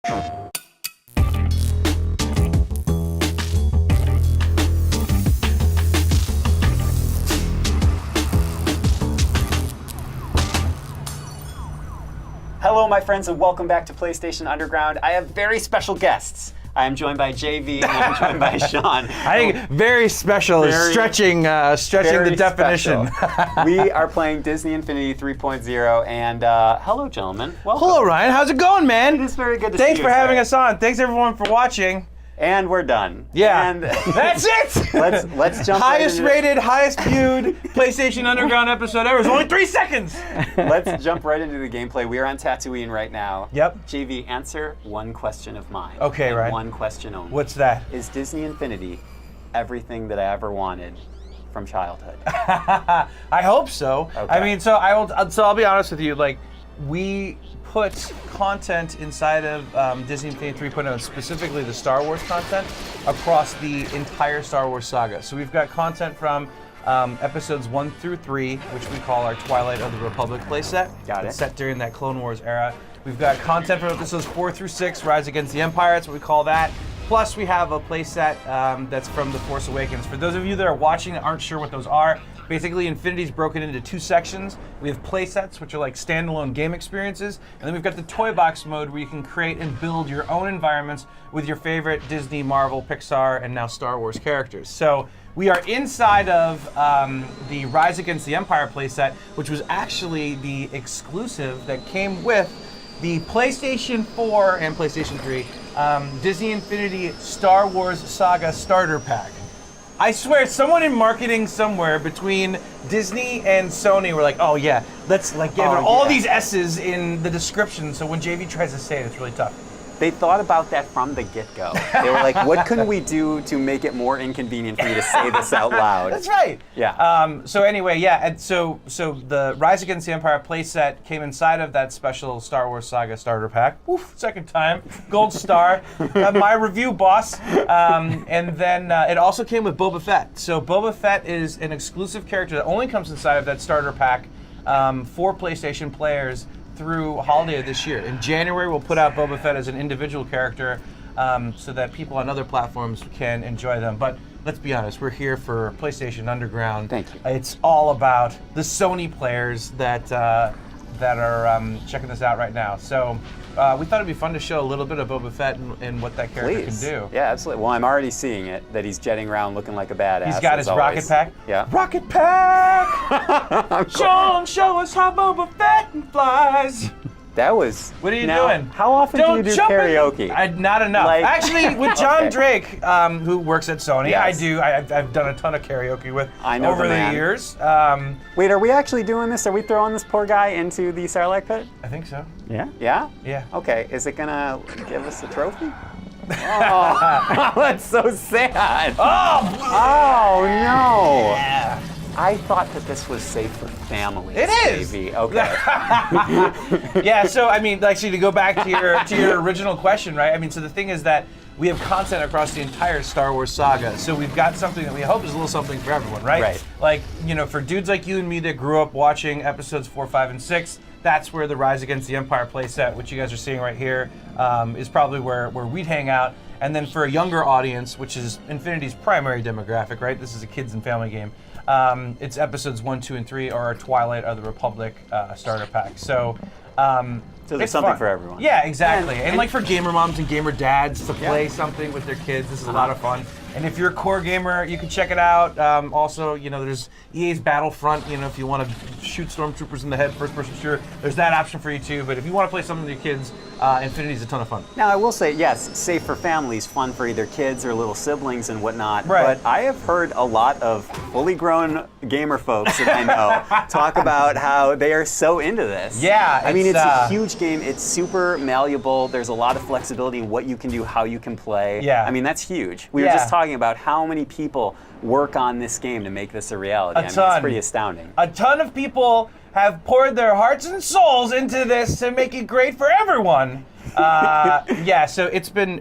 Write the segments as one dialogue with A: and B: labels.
A: Hello, my friends, and welcome back to PlayStation Underground. I have very special guests. I am joined by JV and I'm joined by Sean.
B: I think very special is stretching the definition.
A: We are playing Disney Infinity 3.0, and hello, gentlemen. Welcome.
B: Hello, Ryan. How's it going, man?
A: It's very good to see you.
B: Thanks for having us on. Thanks, everyone, for watching.
A: And we're done.
B: Yeah,
A: and
B: that's it.
A: Let's jump.
B: Highest rated, highest viewed PlayStation Underground episode ever. It's only 3 seconds.
A: Let's jump right into the gameplay. We are on Tatooine right now.
B: Yep.
A: JV, answer one question of mine.
B: Okay, right.
A: One question only.
B: What's that?
A: Is Disney Infinity everything that I ever wanted from childhood?
B: I hope so.
A: Okay.
B: I mean, I'll be honest with you. Like, we put content inside of Disney Infinity 3.0, and specifically the Star Wars content, across the entire Star Wars saga. So we've got content from episodes 1 through 3, which we call our Twilight of the Republic playset.
A: Got it.
B: It's set during that Clone Wars era. We've got content from episodes 4 through 6, Rise Against the Empire, that's what we call that. Plus we have a playset that's from The Force Awakens. For those of you that are watching that aren't sure what those are, basically, Infinity's broken into 2 sections. We have playsets, which are like standalone game experiences, and then we've got the toy box mode where you can create and build your own environments with your favorite Disney, Marvel, Pixar, and now Star Wars characters. So we are inside of the Rise Against the Empire playset, which was actually the exclusive that came with the PlayStation 4 and PlayStation 3 Disney Infinity Star Wars Saga Starter Pack. I swear, someone in marketing somewhere between Disney and Sony were like, oh yeah, let's like give it all these S's in the description, so when JV tries to say it, it's really tough.
A: They thought about that from the get-go. They were like, what can we do to make it more inconvenient for you to say this out loud?
B: That's right.
A: Yeah.
B: So anyway, yeah, and so the Rise Against the Empire playset came inside of that special Star Wars Saga starter pack. Oof, second time, gold star. My review boss. And then it also came with Boba Fett. So Boba Fett is an exclusive character that only comes inside of that starter pack for PlayStation players through holiday of this year. In January, we'll put out Boba Fett as an individual character so that people on other platforms can enjoy them. But let's be honest, we're here for PlayStation Underground.
A: Thank you.
B: It's all about the Sony players that are checking this out right now. So we thought it'd be fun to show a little bit of Boba Fett and what that character can do.
A: Yeah, absolutely. Well, I'm already seeing it, that he's jetting around looking like a badass.
B: He's got his rocket pack.
A: Yeah.
B: Rocket pack! Show us how Boba Fett flies.
A: That was...
B: What are you doing?
A: How often do you do karaoke?
B: Not enough.
A: Like-
B: Actually, with John Drake, who works at Sony,
A: Yes.
B: I've done a ton of karaoke with
A: I know
B: over
A: the
B: the
A: man.
B: years.
A: Wait, are we actually doing this? Are we throwing this poor guy into the Sarlacc pit?
B: I think so.
A: Yeah? Yeah?
B: Yeah.
A: Okay, is it gonna give us a trophy? Oh, that's so sad. Oh no.
B: Yeah.
A: I thought that this was safe for families.
B: It is.
A: Maybe. Okay.
B: Yeah, so I mean, actually, to go back to your original question, right? I mean, so the thing is that we have content across the entire Star Wars saga. So we've got something that we hope is a little something for everyone, right?
A: Right.
B: Like, you know, for dudes like you and me that grew up watching episodes 4, 5, and 6, that's where the Rise Against the Empire playset, which you guys are seeing right here, is probably where we'd hang out. And then for a younger audience, which is Infinity's primary demographic, right? This is a kids and family game. It's episodes 1, 2, and 3 are our Twilight of the Republic starter pack. So
A: there's
B: it's
A: something
B: fun.
A: for everyone.
B: Yeah, exactly. And like for gamer moms and gamer dads to play something with their kids, this is a lot of fun. And if you're a core gamer, you can check it out. Also, you know, there's EA's Battlefront. You know, if you want to shoot stormtroopers in the head, first-person shooter, there's that option for you too. But if you want to play something with your kids, Infinity's a ton of fun.
A: Now, I will say, yes, safe for families, fun for either kids or little siblings and whatnot.
B: Right.
A: But I have heard a lot of fully grown gamer folks that I know talk about how they are so into this.
B: Yeah,
A: I mean, it's a
B: it's
A: huge game. It's super malleable. There's a lot of flexibility in what you can do, how you can play.
B: Yeah.
A: I mean, that's huge. We were
B: Yeah.
A: just talking about how many people work on this game to make this a reality.
B: A
A: I mean,
B: ton.
A: it's pretty astounding.
B: A ton of people have poured their hearts and souls into this to make it great for everyone. Yeah, so it's been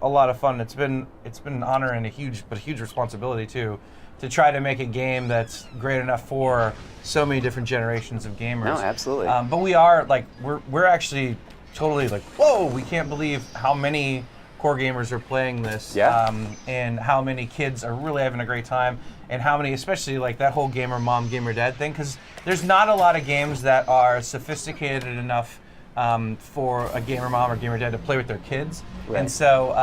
B: a lot of fun. It's been an honor and a huge responsibility too, to try to make a game that's great enough for so many different generations of gamers.
A: No, absolutely.
B: But we are like we're actually totally like, whoa, we can't believe how many core gamers are playing this, and how many kids are really having a great time, and how many, especially like that whole gamer mom, gamer dad thing, because there's not a lot of games that are sophisticated enough for a gamer mom or gamer dad to play with their kids, and so,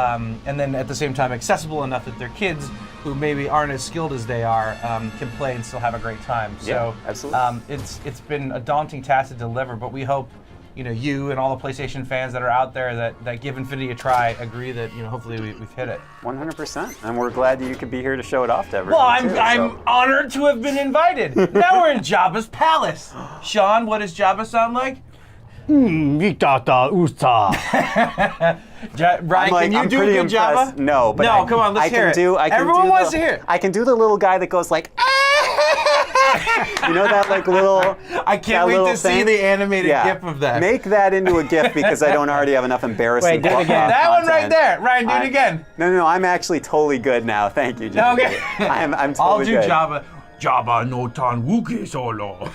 B: and then at the same time accessible enough that their kids, who maybe aren't as skilled as they are, can play and still have a great time. So,
A: absolutely.
B: It's been a daunting task to deliver, but we hope, you and all the PlayStation fans that are out there that give Infinity a try agree that, hopefully we've hit it.
A: 100%. And we're glad that you could be here to show it off to everyone.
B: Well, I'm honored to have been invited. Now we're in Jabba's palace. Sean, what does Jabba sound like?
A: Ryan,
B: can you do a good Jabba?
A: No, but
B: no, come on, let's hear it. Everyone wants to hear it.
A: I can do the little guy that goes like, you know that like little.
B: I can't wait to see the animated GIF of that.
A: Make that into a GIF because I don't already have enough embarrassing.
C: Wait, do it again.
B: That one right there. Ryan, do it again.
A: No, I'm actually totally good now. Thank you, Jimmy.
B: Okay.
A: I'm totally good.
B: I'll do Jabba. Jabba no tan Wookiee solo.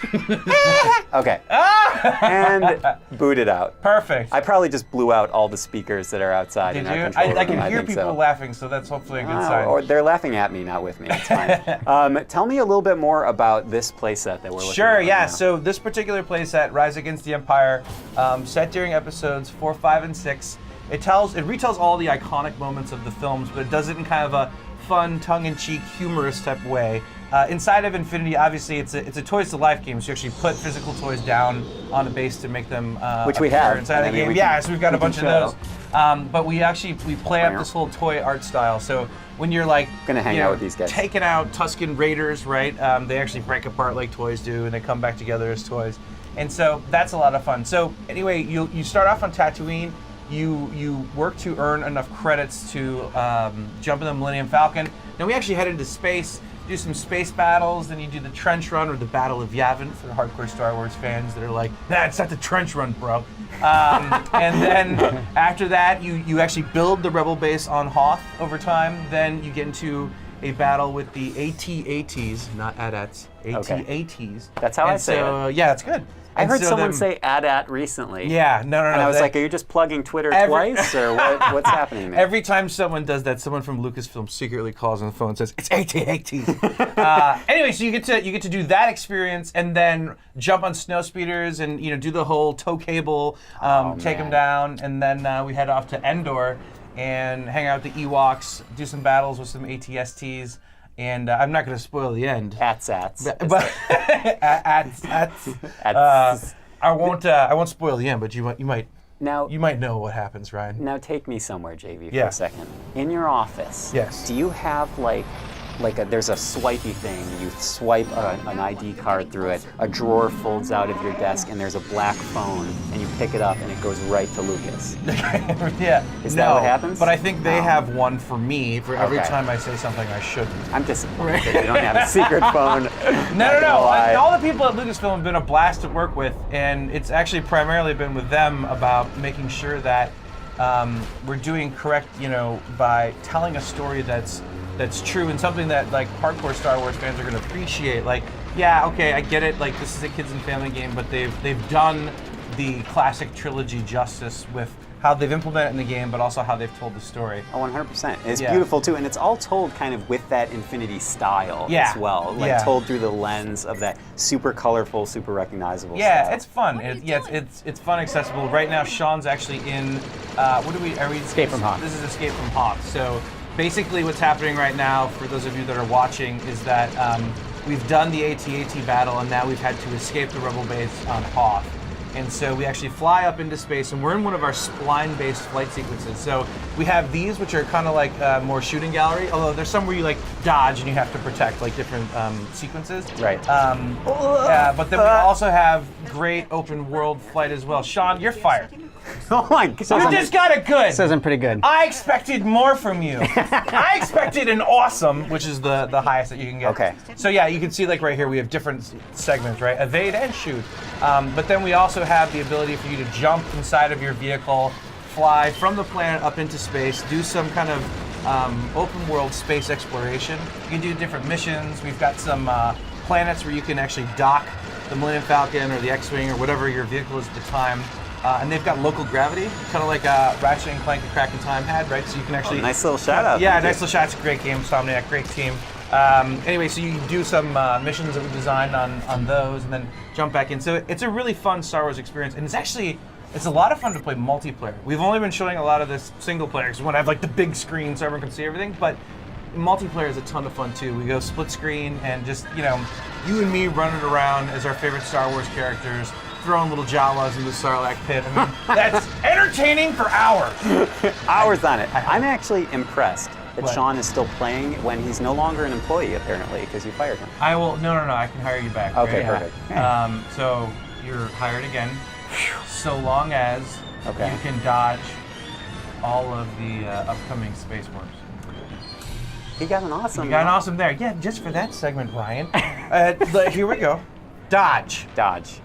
A: Okay. And boot it out.
B: Perfect.
A: I probably just blew out all the speakers that are outside.
B: Did
A: in our
B: you?
A: control room.
B: I can hear
A: think
B: people
A: so.
B: laughing, so that's hopefully a good sign.
A: Or they're laughing at me, not with me. It's fine. Tell me a little bit more about this playset that we're looking at.
B: Sure,
A: right
B: yeah.
A: now.
B: So this particular playset, Rise Against the Empire, set during episodes 4, 5, and 6. It retells all the iconic moments of the films, but it does it in kind of a fun, tongue-in-cheek, humorous type way. Inside of Infinity, obviously, it's a Toys to Life game, so you actually put physical toys down on a base to make them
A: which we have
B: inside the game. So we've got a bunch of those. But we play up this whole toy art style. So when you're like
A: gonna hang out with these guys,
B: taking out Tusken Raiders, right? They actually break apart like toys do, and they come back together as toys. And so that's a lot of fun. So anyway, you start off on Tatooine. You work to earn enough credits to jump in the Millennium Falcon. Then we actually head into space, do some space battles, then you do the trench run or the Battle of Yavin for the hardcore Star Wars fans that are like, nah, it's not the trench run, bro. And then after that, you actually build the Rebel base on Hoth over time. Then you get into a battle with the AT-ATs, not AT-ATs, AT-ATs.
A: That's how I say it.
B: Yeah, it's good.
A: I heard someone say AT-AT recently.
B: Yeah, no.
A: And I was like, are you just plugging Twitter twice, or what's happening there?
B: Every time someone does that, someone from Lucasfilm secretly calls on the phone and says, it's AT-AT. Anyway, so you get to do that experience and then jump on snow speeders and do the whole tow cable, take them down, and then we head off to Endor and hang out with the Ewoks, do some battles with some AT-STs. And I'm not going to spoil the end.
A: AT-SATs.
B: But I won't spoil the end. But you might know what happens, Ryan.
A: Now take me somewhere, JV, for
B: Yeah.
A: a second. In your office,
B: Yes.
A: do you have there's a swipey thing, you swipe an ID card through it, a drawer folds out of your desk, and there's a black phone, and you pick it up, and it goes right to Lucas.
B: Yeah.
A: Is that what happens?
B: But I think they have one for me for every
A: Okay.
B: time I say something I shouldn't.
A: I'm disappointed that you don't have a secret phone.
B: No. All the people at Lucasfilm have been a blast to work with, and it's actually primarily been with them about making sure that we're doing correct, by telling a story that's true and something that like hardcore Star Wars fans are going to appreciate. Like, yeah, okay, I get it. Like, this is a kids and family game, but they've done the classic trilogy justice with how they've implemented it in the game, but also how they've told the story.
A: Oh, 100%. It's beautiful too, and it's all told kind of with that Infinity style as well. Told through the lens of that super colorful, super recognizable style.
B: It's fun. It's fun, accessible. Right now, Sean's actually in. Are we?
C: Escape from Hoth.
B: This is Escape from Hoth. So basically, what's happening right now, for those of you that are watching, is that we've done the AT-AT battle, and now we've had to escape the Rebel base on Hoth. And so we actually fly up into space, and we're in one of our spline-based flight sequences. So we have these, which are kind of like more shooting gallery, although there's some where you like dodge and you have to protect like different sequences.
A: Right.
B: Yeah, but then we also have great open world flight as well. Sean, you're fired.
A: Oh my God.
B: You just got it good.
C: Says I'm pretty good.
B: I expected more from you. I expected an awesome, which is the highest that you can get.
A: Okay.
B: So yeah, you can see like right here we have different segments, right? Evade and shoot. But then we also have the ability for you to jump inside of your vehicle, fly from the planet up into space, do some kind of open world space exploration. You can do different missions. We've got some planets where you can actually dock the Millennium Falcon or the X-Wing or whatever your vehicle is at the time. and they've got local gravity, kind of like Ratchet and Clank and Crack in Time had, right? So you can actually
A: Nice little shout out.
B: yeah, nice little shout. It's a great game, Insomniac, great team. Anyway, so you do some missions that we designed on those, and then jump back in. So it's a really fun Star Wars experience, and it's a lot of fun to play multiplayer. We've only been showing a lot of this single player because we want to have like the big screen so everyone can see everything, but multiplayer is a ton of fun too. We go split screen and just, you and me running around as our favorite Star Wars characters, throwing little Jawas in the Sarlacc pit. I mean, that's entertaining for hours.
A: Hours on it. I'm actually impressed that
B: What?
A: Sean is still playing when he's no longer an employee, apparently, because you fired him.
B: I will, no, I can hire you back.
A: Okay,
B: right?
A: perfect.
B: So you're hired again, so long as
A: Okay.
B: you can dodge all of the upcoming Space Wars.
A: He got an awesome.
B: You got an awesome there. Yeah, just for that segment, Ryan. Here we go. Dodge.
A: Dodge.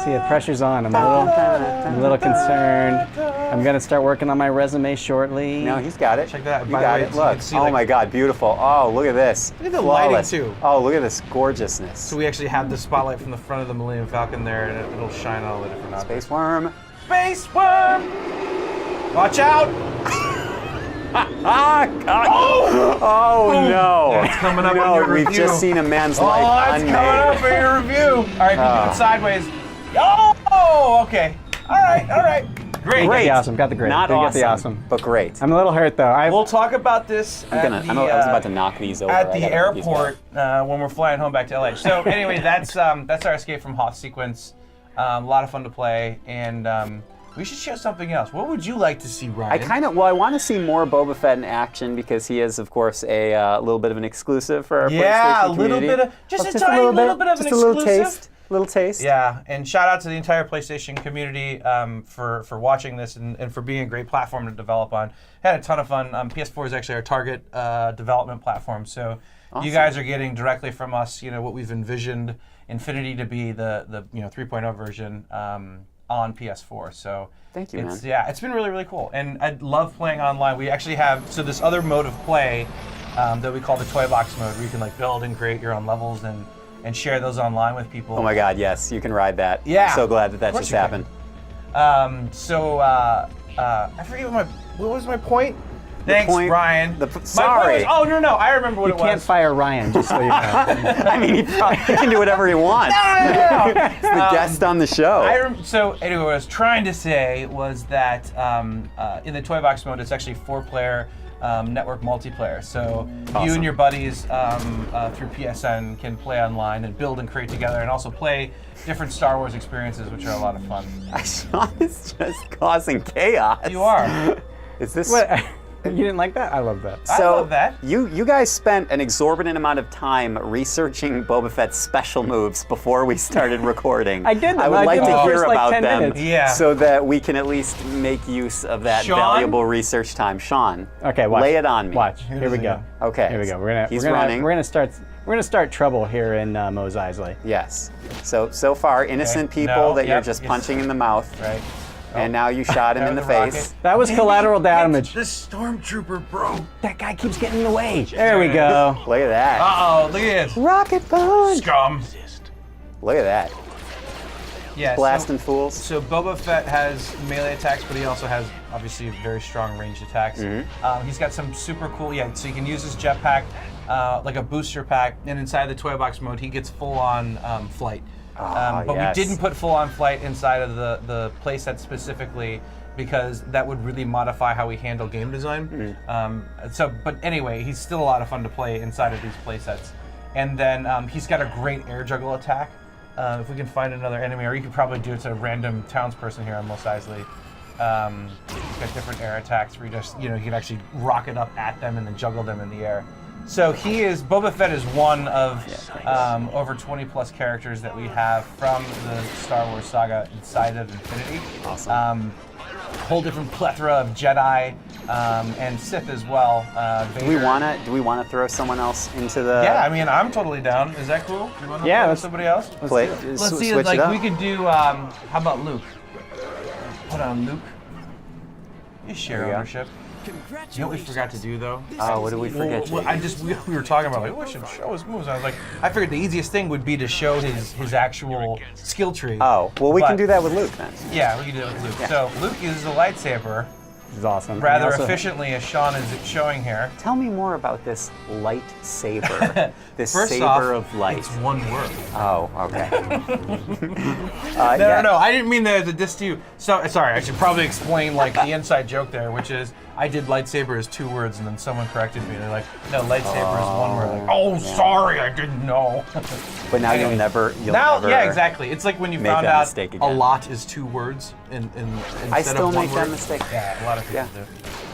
C: See, the pressure's on. I'm a little concerned. I'm gonna start working on my resume shortly.
A: No, he's got it.
B: Check that out.
A: You
B: By the
A: got
B: way,
A: it.
B: so you
A: Look.
B: can see,
A: Oh
B: like-
A: my God, beautiful. Oh, look at this.
B: Look at the
A: Flawless.
B: lighting, too.
A: Oh, look at this gorgeousness.
B: So we actually have the spotlight from the front of the Millennium Falcon there, and it'll shine on all the different objects.
A: Space worm.
B: Space worm! Watch out!
A: Ah, God. Oh no.
B: That's coming up
A: no,
B: on your
A: we've
B: review.
A: just seen a man's
B: Oh,
A: life
B: that's
A: unmade.
B: coming up for your review. All right, you do it sideways. Oh, okay. All right. Great.
A: Great.
C: The awesome. Got the great.
A: Not
C: Didn't
A: awesome,
C: get the awesome.
A: but great.
C: I'm a little hurt though.
B: We'll talk about this
A: I was about to knock these over.
B: at
A: I
B: the
A: gotta put these
B: airport when we're flying home back to LA. So anyway, that's our escape from Hoth sequence. A lot of fun to play, and we should show something else. What would you like to see, Ryan?
A: I want to see more Boba Fett in action because he is, of course, a little bit of an exclusive for our
B: Yeah,
A: PlayStation
B: a little
A: community.
B: bit of just a tiny
A: little
B: little bit of
A: just
B: an
A: a little
B: exclusive.
A: little taste.
B: Yeah, and shout out to the entire PlayStation community for watching this and for being a great platform to develop on. Had a ton of fun. PS4 is actually our target development platform, so you guys are getting directly from us, what we've envisioned Infinity to be the 3.0 version on PS4. So
A: Thank you, man.
B: Yeah, it's been really, really cool, and I love playing online. We actually have this other mode of play that we call the toy box mode, where you can build and create your own levels and share those online with people.
A: Oh my God, yes, you can ride that.
B: Yeah.
A: I'm so glad that
B: Of course
A: just
B: you
A: happened.
B: I forget what was my point. Thanks,
A: point- My
B: Ryan.
A: point
B: Sorry.
A: was,
B: No, I remember what
C: You
B: it
C: can't
B: was.
C: fire Ryan, just so you know.
A: I mean, he can do whatever he wants.
B: No.
A: He's the guest on the show.
B: So anyway, what I was trying to say was that in the toy box mode, it's actually 4-player network multiplayer. So you
A: Awesome.
B: and your buddies through PSN can play online and build and create together, and also play different Star Wars experiences, which are a lot of fun.
A: Sean is just causing chaos.
B: You are.
A: Is this?
C: What? You didn't like that? I love that.
B: I love that.
A: You guys spent an exorbitant amount of time researching Boba Fett's special moves before we started recording.
C: I did them.
A: I would
C: I
A: like
C: did
A: to
C: the
A: hear
C: first,
A: about
C: 10
A: them,
C: minutes.
B: Yeah.
A: so that we can at least make use of that
B: Sean?
A: valuable research time. Sean,
C: Okay, watch.
A: lay it on me.
C: Watch. Here we go.
A: Okay.
C: Here we go.
A: He's running.
C: We're gonna start trouble here in Mos Eisley.
A: Yes. So far, innocent
B: Okay.
A: people
B: No,
A: that you're
B: yep,
A: just
B: yes.
A: punching in the mouth,
B: Right.
A: and now you shot him
B: That
A: in the
B: was a rocket.
A: face.
C: That was collateral damage.
B: This stormtrooper, bro.
C: That guy keeps getting in the way. There we go.
A: Look at that.
B: Uh-oh, look at this.
A: Rocket punch.
B: Scum.
A: Look at that.
B: Yeah,
A: Blasting fools.
B: So Boba Fett has melee attacks, but he also has obviously very strong ranged attacks. He's got some super cool, so you can use his jetpack like a booster pack, and inside the toy box mode, he gets full-on flight. But
A: yes.
B: we didn't put full-on flight inside of the playset specifically because that would really modify how we handle game design. But anyway, he's still a lot of fun to play inside of these playsets. And then he's got a great air juggle attack. If we can find another enemy, or you could probably do it to a random townsperson here on Mos Eisley. He's got different air attacks where you can actually rocket up at them and then juggle them in the air. So Boba Fett is one of over 20 plus characters that we have from the Star Wars saga inside of Infinity.
A: Awesome.
B: Whole different plethora of Jedi and Sith as well.
A: Do we
B: Vader.
A: wanna throw someone else into the?
B: Yeah, I mean, I'm totally down. Is that cool? You want to
C: Yeah,
B: throw
C: let's-
B: somebody else?
A: Play,
B: Let's see,
A: switch it up.
B: we could do, how about Luke? Put on Luke. You share
A: There you go.
B: ownership. You know what we forgot to do though?
A: Oh, what did we forget?
B: Well, we were talking about like, we should show his moves. I was like, I figured the easiest thing would be to show his actual skill tree.
A: Oh, well, we
B: But-
A: can do that with Luke then.
B: Yeah, we can do that with Luke. So Luke uses a lightsaber
C: This is awesome.
B: rather
C: And also-
B: efficiently, as Sean is showing here.
A: Tell me more about this lightsaber. This
B: First
A: saber
B: off,
A: of light.
B: it's one word.
A: Oh, okay.
B: No, I didn't mean that as a diss to you. So sorry, I should probably explain like the inside joke there, which is I did lightsaber as 2 words, and then someone corrected me. They're like, no, lightsaber is 1 word. Like, oh, sorry, I didn't know.
A: But now you'll never.
B: Yeah, exactly. It's like when you
A: make
B: found
A: that
B: out
A: mistake
B: a
A: again.
B: lot is 2 words instead
A: I still
B: of 1
A: make
B: word.
A: that mistake.
B: Yeah, a lot of people
A: Yeah.
B: do.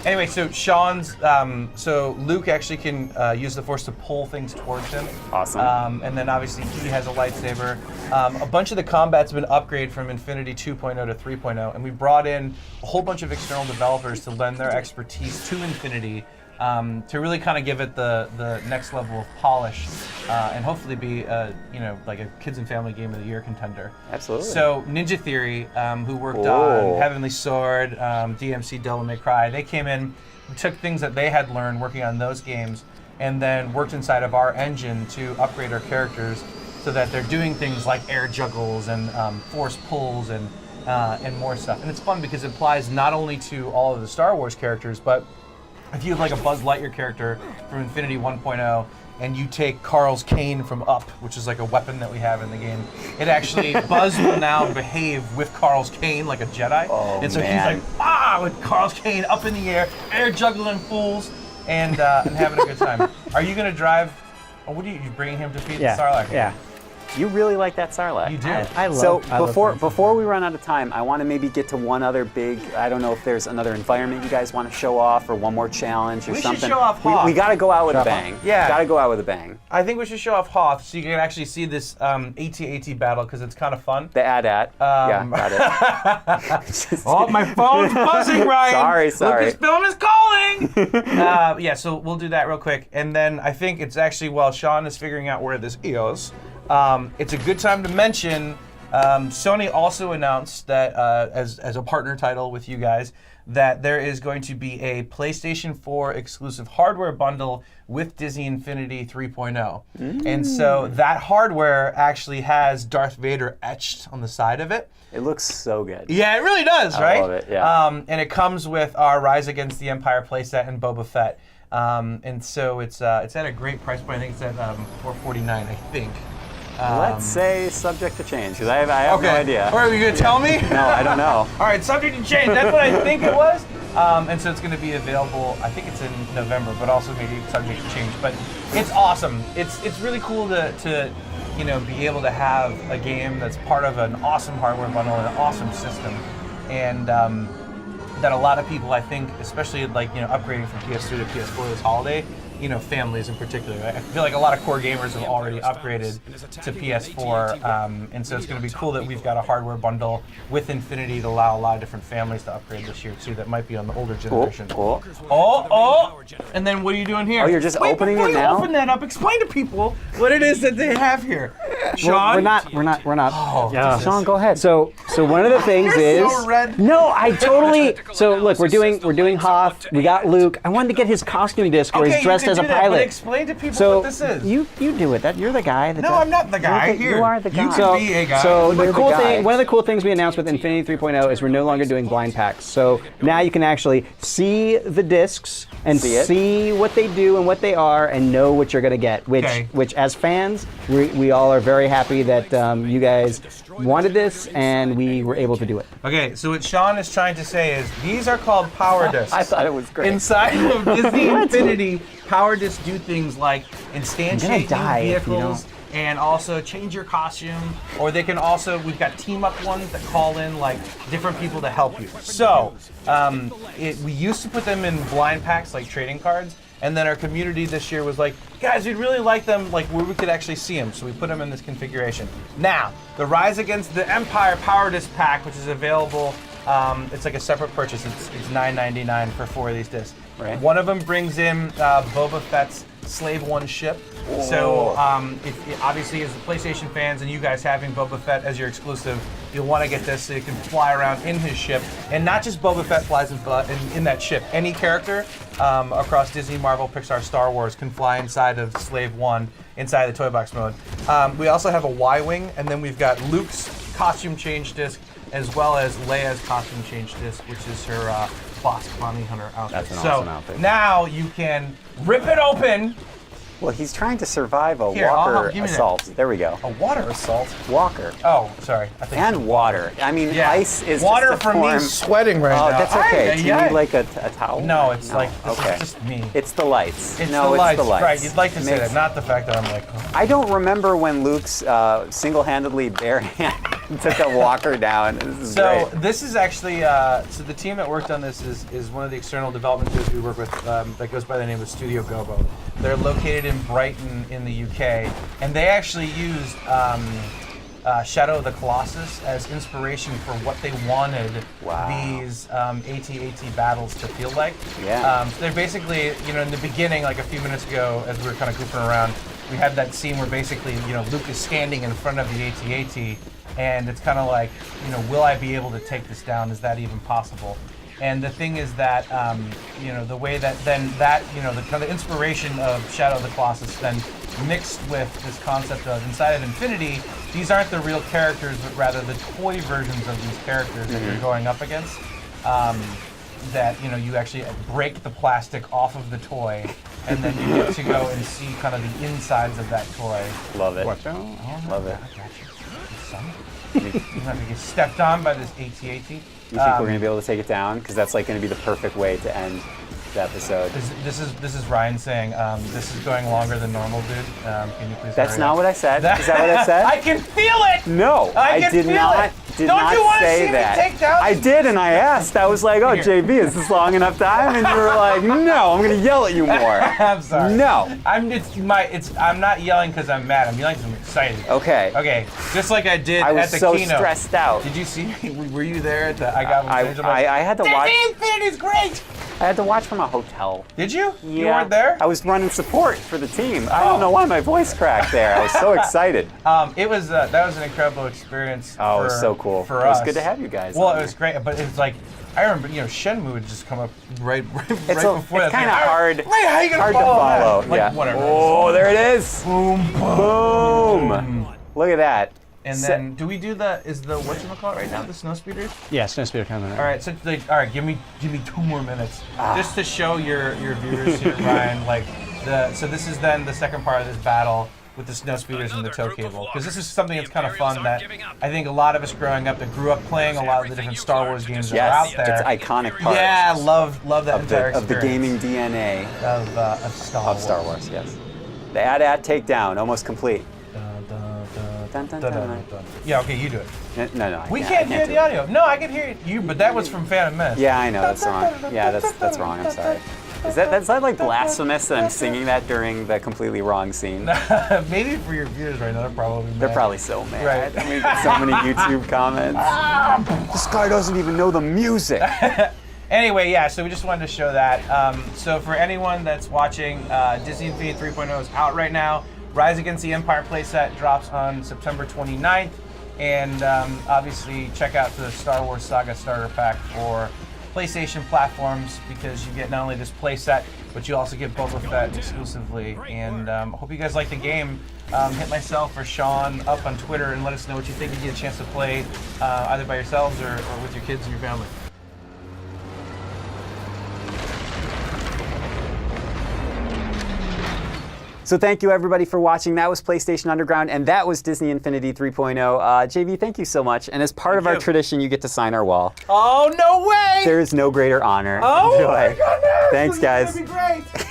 B: Anyway, so Sean's, so Luke actually can use the Force to pull things towards him.
A: Awesome.
B: And then obviously he has a lightsaber. A bunch of the combat's been upgraded from Infinity 2.0 to 3.0, and we brought in a whole bunch of external developers to lend their expertise to Infinity to really kind of give it the next level of polish and hopefully be like a kids and family game of the year contender.
A: Absolutely.
B: So Ninja Theory, who worked
A: Oh.
B: on Heavenly Sword, DMC Devil May Cry, they came in, took things that they had learned working on those games, and then worked inside of our engine to upgrade our characters so that they're doing things like air juggles and force pulls and more stuff. And it's fun because it applies not only to all of the Star Wars characters, but if you have like a Buzz Lightyear character from Infinity 1.0 and you take Carl's cane from Up, which is like a weapon that we have in the game, it actually, Buzz will now behave with Carl's cane like a Jedi.
A: Oh,
B: and so
A: man.
B: he's like, with Carl's cane up in the air juggling fools and having a good time. Are you going to drive, or what are you bringing him to feed
C: Yeah.
B: the Sarlacc?
C: Yeah.
A: You really like that Sarlacc.
B: You do.
C: I love.
A: So
C: I love
A: before we run out of time, I want to maybe get to one other big. I don't know if there's another environment you guys want to show off, or one more challenge, or
B: We should
A: something.
B: show off Hoth.
A: We got to go out with a
C: Show off
A: bang.
B: Yeah.
A: Got to go out with a bang.
B: I think we should show off Hoth so you can actually see this AT-AT battle because it's kind of fun.
A: The AT-AT. Yeah, got it. Just
B: Oh, my phone's buzzing, Ryan.
A: Sorry.
B: Lucasfilm is calling. Yeah, so we'll do that real quick, and then I think it's actually while Sean is figuring out where this is, it's a good time to mention. Sony also announced that as a partner title with you guys, that there is going to be a PlayStation 4 exclusive hardware bundle with Disney Infinity 3.0. And so that hardware actually has Darth Vader etched on the side of it.
A: It looks so good.
B: Yeah, it really does, right?
A: love it, yeah.
B: And it comes with our Rise Against the Empire playset and Boba Fett. And so it's at a great price point. I think it's at $449, I think.
A: Let's say subject to change, because I have no idea.
B: Or are you going to tell me?
A: No, I don't know.
B: All right, subject to change. That's what I think it was. And so it's going to be available, I think it's in November, but also maybe subject to change. But it's awesome. It's really cool to be able to have a game that's part of an awesome hardware bundle and an awesome system. And that a lot of people, I think, especially upgrading from PS3 to PS4 this holiday, families in particular. I feel like a lot of core gamers have already upgraded to PS4, and so it's going to be cool that we've got a hardware bundle with Infinity to allow a lot of different families to upgrade this year too that might be on the older generation.
A: Cool.
B: Oh! And then what are you doing here?
A: Oh, you're just opening
B: before
A: it
B: you
A: now?
B: open that up, explain to people what it is that they have here. Sean?
C: We're not.
B: Oh,
C: Yeah.
A: Sean, go ahead.
C: So one of the things
B: You're
C: is
B: so red.
C: no, I totally. So look, we're doing Hoth. We got Luke. I wanted to get his costume disc where
B: Okay,
C: he's dressed
B: you
C: as a
B: can do that, but
C: pilot.
B: explain to people
C: So
B: what this is.
C: you do it. You're the guy.
B: No, I'm not the guy. Here,
A: you are the guy.
B: You can
C: So,
B: be a guy.
C: so
A: You're
C: the
A: the
C: cool
A: guy.
C: thing, one of the cool things we announced with Infinity 3.0 is we're no longer doing blind packs. So now you can actually see the discs and
A: See it.
C: see what they do and what they are and know what you're going to get. Which as fans, we all are very happy that you guys wanted this and we were able to do it.
B: Okay, so what Sean is trying to say is these are called power discs.
A: I thought it was great.
B: Inside of Disney Infinity, power discs do things like
C: I'm
B: instantiate
C: gonna die
B: new
C: if you
B: vehicles and also change your costume, or they can also, we've got team up ones that call in like different people to help you. So we used to put them in blind packs like trading cards, and then our community this year was like, guys, we'd really like them like where we could actually see them, so we put them in this configuration. Now, the Rise Against the Empire Power Disc Pack, which is available, it's like a separate purchase. It's $9.99 for 4 of these discs.
A: Right.
B: One of them brings in Boba Fett's Slave One ship, So obviously, as the PlayStation fans and you guys having Boba Fett as your exclusive, you'll want to get this so you can fly around in his ship. And not just Boba Fett flies in that ship. Any character across Disney, Marvel, Pixar, Star Wars can fly inside of Slave One, inside the toy box mode. We also have a Y-Wing, and then we've got Luke's costume change disc, as well as Leia's costume change disc, which is her Boss Bounty Hunter outfit.
A: That's an awesome outfit.
B: Now you can rip it open.
A: Well, he's trying to survive a
B: Here,
A: walker
B: give me that.
A: assault. There we go.
B: A water assault?
A: Walker.
B: Oh, sorry. I think
A: And water. I mean,
B: yeah.
A: ice is
B: water
A: just a
B: from
A: form.
B: me sweating right
A: Oh,
B: now.
A: that's okay. Do you
B: Ay,
A: need like a towel?
B: No, it's this
A: okay.
B: is just me.
A: It's the lights.
B: It's
A: no,
B: the lights.
A: it's the lights.
B: Right, you'd like to say
A: Makes-
B: that, not the fact that I'm like, oh.
A: I don't remember when Luke's single-handedly barehanded took a walker down. This is
B: So
A: great.
B: this is actually, so the team that worked on this is one of the external development crews we work with that goes by the name of Studio Gobo. They're located in Brighton in the UK, and they actually used Shadow of the Colossus as inspiration for what they wanted these AT-AT battles to feel like.
A: Yeah.
B: So they're basically, in the beginning, like a few minutes ago, as we were kind of goofing around, we had that scene where basically, Luke is standing in front of the AT-AT, and it's kind of like, will I be able to take this down? Is that even possible? And the thing is that, the way that then that, the kind of inspiration of Shadow of the Colossus then mixed with this concept of inside of Infinity, these aren't the real characters, but rather the toy versions of these characters that you're going up against. That, you actually break the plastic off of the toy, and then you get to go and see kind of the insides of that toy.
A: Love it.
B: Watch out.
A: Love it.
B: You're not going to get stepped on by this AT-AT.
A: You think we're going to be able to take it down? Because that's like going to be the perfect way to end the episode.
B: This is Ryan saying, this is going longer than normal, dude. Can you please
A: That's
B: hurry
A: not
B: up?
A: what I said. Is that what I said?
B: I can feel it!
A: No,
B: I can
A: did
B: feel
A: not.
B: it.
A: Did
B: Don't
A: not
B: you want to
A: say
B: see me
A: that.
B: take down
A: I
B: these-
A: did, and I asked. I was like, "Oh,
B: Here.
A: JB, is this long enough time?" And you were like, "No, I'm going to yell at you more."
B: I'm sorry.
A: No.
B: I'm not yelling because I'm mad. I'm yelling because I'm excited.
A: Okay.
B: Okay. Just like I did
A: I was
B: at the
A: so
B: keynote.
A: stressed out.
B: Did you see me? Were you there at the I got
A: I had to watch.
B: Disney Infinity's great.
A: I had to watch from a hotel.
B: Did you?
A: Yeah.
B: You weren't there?
A: I was running support for the team. I don't know why my voice cracked there. I was so excited.
B: It was that was an incredible experience.
A: Oh, it was so cool.
B: For
A: It was
B: us.
A: good to have you guys.
B: Well,
A: on
B: it was
A: there.
B: great, but it's like I remember, Shenmue would just come up right before
A: It's
B: that.
A: kind of hard.
B: Wait, how you gonna
A: Hard to
B: follow
A: follow.
B: that? Like,
A: Yeah.
B: whatever.
A: Oh, there it is.
B: Boom,
A: Boom. Look at that.
B: And then, do we do whatchamacallit right now? The snow speeders?
C: Yeah, Snowspeeder coming.
B: All right, so all right, give me 2 more minutes just to show your viewers here, Ryan. So this is then the second part of this battle with the snow speeders and the tow cable, because this is something that's kind of fun that I think a lot of us growing up that grew up playing a lot of the different Star Wars games that are out there.
A: It's iconic part.
B: Yeah, love that
A: of
B: entire
A: the gaming
B: experience
A: DNA
B: of Star Wars.
A: of Star Wars. Yes. The AT-AT takedown almost complete. Dun, dun, dun, dun.
B: Yeah, okay, you do it.
A: No,
B: We can't hear
A: do
B: the
A: it.
B: audio. No, I can hear you, but that was from Phantom Menace.
A: Yeah, I know that's wrong. Yeah, that's wrong. I'm sorry. Is that like blasphemous that I'm singing that during the completely wrong scene?
B: Maybe for your viewers right now, they're probably mad.
A: They're probably so mad.
B: Right.
A: I mean, so many YouTube comments. This guy doesn't even know the music.
B: Anyway, yeah, so we just wanted to show that. So for anyone that's watching, Disney Infinity 3.0 is out right now. Rise Against the Empire playset drops on September 29th. And obviously check out the Star Wars Saga Starter Pack for PlayStation platforms, because you get not only this playset, but you also get Boba Fett exclusively. And hope you guys like the game. Hit myself or Sean up on Twitter and let us know what you think. You get a chance to play either by yourselves or with your kids and your family.
A: So thank you everybody for watching. That was PlayStation Underground, and that was Disney Infinity 3.0. JV, thank you so much. And as part of our tradition, you get to sign our wall.
B: Oh, no way!
A: There is no greater honor.
B: Oh,
A: Enjoy.
B: my goodness!
A: Thanks, guys.
B: This is gonna be great.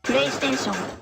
D: PlayStation